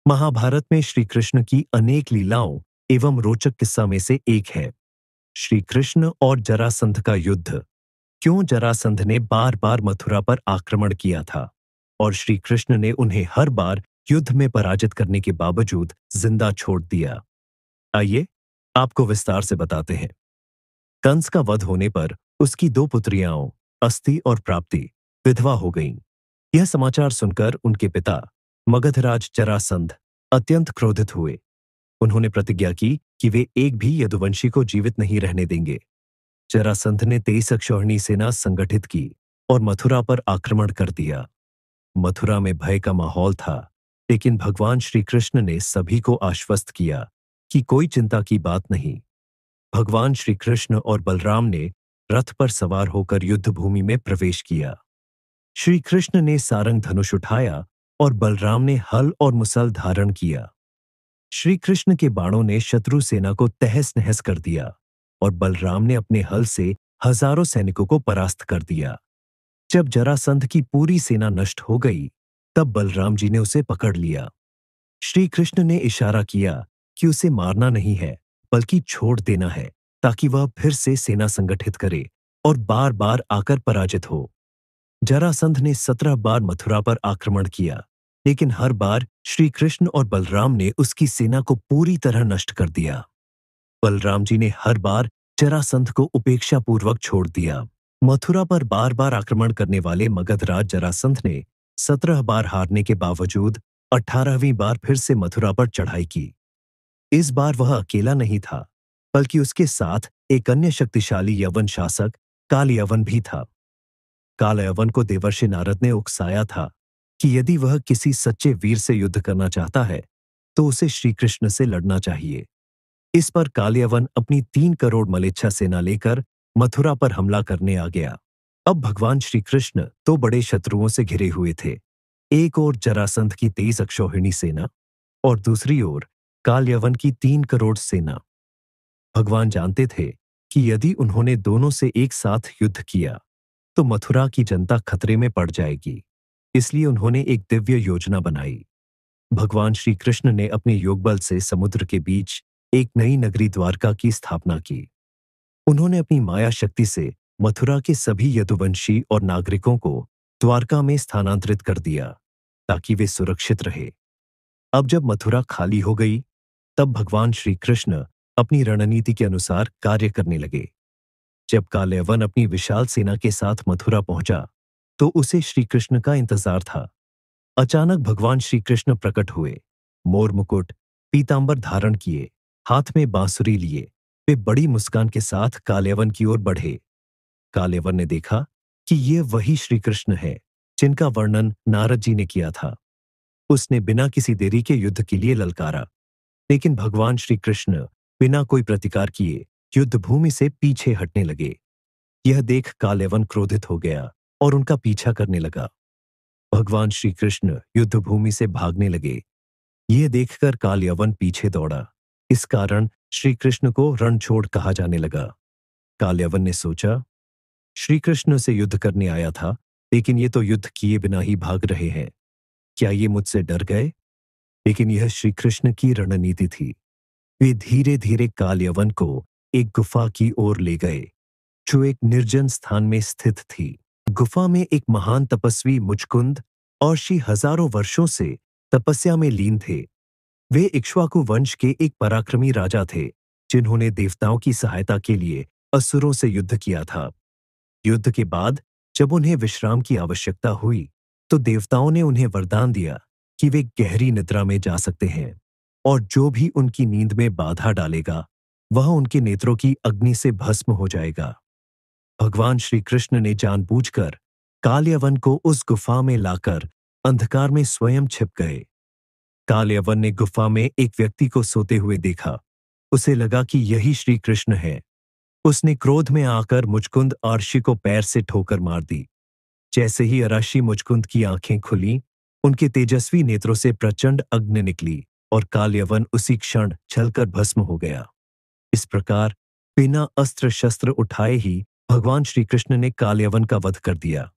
महाभारत में श्री कृष्ण की अनेक लीलाओं एवं रोचक किस्सा में से एक है श्री कृष्ण और जरासंध का युद्ध। क्यों जरासंध ने बार बार मथुरा पर आक्रमण किया था और श्री कृष्ण ने उन्हें हर बार युद्ध में पराजित करने के बावजूद जिंदा छोड़ दिया। आइए आपको विस्तार से बताते हैं। कंस का वध होने पर उसकी दो पुत्रियां अस्ति और प्राप्ति विधवा हो गईं। यह समाचार सुनकर उनके पिता मगधराज जरासंध अत्यंत क्रोधित हुए। उन्होंने प्रतिज्ञा की कि वे एक भी यदुवंशी को जीवित नहीं रहने देंगे। जरासंध ने 23 अक्षौहिणी सेना संगठित की और मथुरा पर आक्रमण कर दिया। मथुरा में भय का माहौल था, लेकिन भगवान श्री कृष्ण ने सभी को आश्वस्त किया कि कोई चिंता की बात नहीं। भगवान श्री कृष्ण और बलराम ने रथ पर सवार होकर युद्ध भूमि में प्रवेश किया। श्री कृष्ण ने सारंग धनुष उठाया और बलराम ने हल और मुसल धारण किया। श्री कृष्ण के बाणों ने शत्रु सेना को तहस नहस कर दिया और बलराम ने अपने हल से हजारों सैनिकों को परास्त कर दिया। जब जरासंध की पूरी सेना नष्ट हो गई, तब बलराम जी ने उसे पकड़ लिया। श्री कृष्ण ने इशारा किया कि उसे मारना नहीं है, बल्कि छोड़ देना है, ताकि वह फिर से सेना संगठित करे और बार बार आकर पराजित हो। जरासंध ने 17 बार मथुरा पर आक्रमण किया, लेकिन हर बार श्री कृष्ण और बलराम ने उसकी सेना को पूरी तरह नष्ट कर दिया। बलराम जी ने हर बार जरासंध को उपेक्षापूर्वक छोड़ दिया। मथुरा पर बार बार आक्रमण करने वाले मगधराज जरासंध ने 17 बार हारने के बावजूद 18वीं बार फिर से मथुरा पर चढ़ाई की। इस बार वह अकेला नहीं था, बल्कि उसके साथ एक अन्य शक्तिशाली यवन शासक कालयवन भी था। कालयवन को देवर्षि नारद ने उकसाया था कि यदि वह किसी सच्चे वीर से युद्ध करना चाहता है, तो उसे श्री कृष्ण से लड़ना चाहिए। इस पर कालयवन अपनी 3 करोड़ मलेच्छा सेना लेकर मथुरा पर हमला करने आ गया। अब भगवान श्री कृष्ण तो बड़े शत्रुओं से घिरे हुए थे। एक ओर जरासंध की 23 अक्षौहिणी सेना और दूसरी ओर कालयवन की 3 करोड़ सेना। भगवान जानते थे कि यदि उन्होंने दोनों से एक साथ युद्ध किया तो मथुरा की जनता खतरे में पड़ जाएगी। इसलिए उन्होंने एक दिव्य योजना बनाई। भगवान श्री कृष्ण ने अपने योगबल से समुद्र के बीच एक नई नगरी द्वारका की स्थापना की। उन्होंने अपनी माया शक्ति से मथुरा के सभी यदुवंशी और नागरिकों को द्वारका में स्थानांतरित कर दिया, ताकि वे सुरक्षित रहे। अब जब मथुरा खाली हो गई, तब भगवान श्री कृष्ण अपनी रणनीति के अनुसार कार्य करने लगे। जब कालयवन अपनी विशाल सेना के साथ मथुरा पहुंचा, तो उसे श्री कृष्ण का इंतजार था। अचानक भगवान श्री कृष्ण प्रकट हुए। मोर मुकुट, पीतांबर धारण किए, हाथ में बांसुरी लिए, वे बड़ी मुस्कान के साथ कालयवन की ओर बढ़े। कालयवन ने देखा कि ये वही श्री कृष्ण है जिनका वर्णन नारद जी ने किया था। उसने बिना किसी देरी के युद्ध के लिए ललकारा, लेकिन भगवान श्री कृष्ण बिना कोई प्रतिकार किए युद्ध भूमि से पीछे हटने लगे। यह देख कालयवन क्रोधित हो गया और उनका पीछा करने लगा। भगवान श्री कृष्ण युद्ध भूमि से भागने लगे। यह देखकर कालयवन पीछे दौड़ा। इस कारण श्री कृष्ण को रणछोड़ कहा जाने लगा। कालयवन ने सोचा, श्री कृष्ण से युद्ध करने आया था, लेकिन ये तो युद्ध किए बिना ही भाग रहे हैं। क्या ये मुझसे डर गए? लेकिन यह श्री कृष्ण की रणनीति थी। वे धीरे धीरे कालयवन को एक गुफा की ओर ले गए, जो एक निर्जन स्थान में स्थित थी। गुफा में एक महान तपस्वी मुचकुंद और ऋषि हजारों वर्षों से तपस्या में लीन थे। वे इक्ष्वाकु वंश के एक पराक्रमी राजा थे, जिन्होंने देवताओं की सहायता के लिए असुरों से युद्ध किया था। युद्ध के बाद जब उन्हें विश्राम की आवश्यकता हुई, तो देवताओं ने उन्हें वरदान दिया कि वे गहरी निद्रा में जा सकते हैं और जो भी उनकी नींद में बाधा डालेगा, वह उनके नेत्रों की अग्नि से भस्म हो जाएगा। भगवान श्री कृष्ण ने जानबूझकर कालयवन को उस गुफा में लाकर अंधकार में स्वयं छिप गए। कालयवन ने गुफा में एक व्यक्ति को सोते हुए देखा। उसे लगा कि यही श्री कृष्ण है। उसने क्रोध में आकर मुचकुंद अर्षि को पैर से ठोकर मार दी। जैसे ही अर्षि मुचकुंद की आंखें खुली, उनके तेजस्वी नेत्रों से प्रचंड अग्नि निकली और कालयवन उसी क्षण जलकर भस्म हो गया। इस प्रकार बिना अस्त्र शस्त्र उठाए ही भगवान श्री कृष्ण ने कालयवन का वध कर दिया।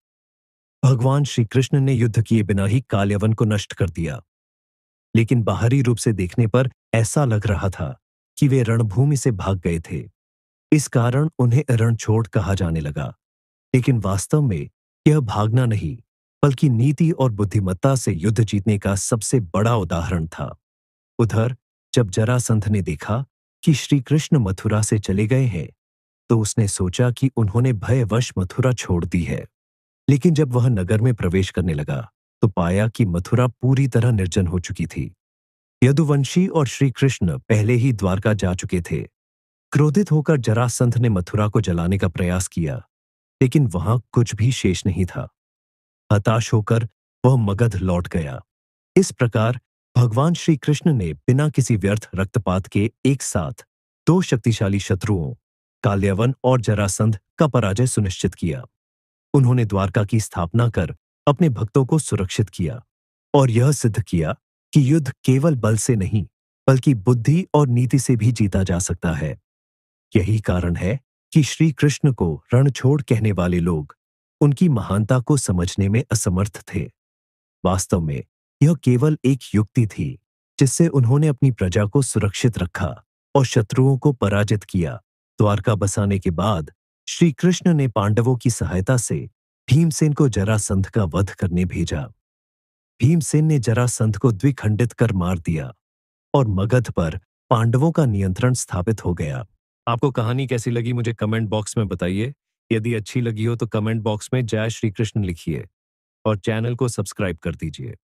भगवान श्री कृष्ण ने युद्ध किए बिना ही कालयवन को नष्ट कर दिया। लेकिन बाहरी रूप से देखने पर ऐसा लग रहा था कि वे रणभूमि से भाग गए थे। इस कारण उन्हें रणछोड़ कहा जाने लगा। लेकिन वास्तव में यह भागना नहीं, बल्कि नीति और बुद्धिमत्ता से युद्ध जीतने का सबसे बड़ा उदाहरण था। उधर जब जरासंध ने देखा कि श्री कृष्ण मथुरा से चले गए हैं, तो उसने सोचा कि उन्होंने भयवश मथुरा छोड़ दी है। लेकिन जब वह नगर में प्रवेश करने लगा, तो पाया कि मथुरा पूरी तरह निर्जन हो चुकी थी। यदुवंशी और श्री कृष्ण पहले ही द्वारका जा चुके थे। क्रोधित होकर जरासंध ने मथुरा को जलाने का प्रयास किया, लेकिन वहां कुछ भी शेष नहीं था। हताश होकर वह मगध लौट गया। इस प्रकार भगवान श्री कृष्ण ने बिना किसी व्यर्थ रक्तपात के एक साथ दो शक्तिशाली शत्रुओं, काल्यावन और जरासंध का पराजय सुनिश्चित किया। उन्होंने द्वारका की स्थापना कर अपने भक्तों को सुरक्षित किया और यह सिद्ध किया कि युद्ध केवल बल से नहीं, बल्कि बुद्धि और नीति से भी जीता जा सकता है। यही कारण है कि श्री कृष्ण को रणछोड़ कहने वाले लोग उनकी महानता को समझने में असमर्थ थे। वास्तव में यह केवल एक युक्ति थी, जिससे उन्होंने अपनी प्रजा को सुरक्षित रखा और शत्रुओं को पराजित किया। द्वारका बसाने के बाद श्री कृष्ण ने पांडवों की सहायता से भीमसेन को जरासंध का वध करने भेजा। भीमसेन ने जरासंध को द्विखंडित कर मार दिया और मगध पर पांडवों का नियंत्रण स्थापित हो गया। आपको कहानी कैसी लगी मुझे कमेंट बॉक्स में बताइए। यदि अच्छी लगी हो तो कमेंट बॉक्स में जय श्री कृष्ण लिखिए और चैनल को सब्सक्राइब कर दीजिए।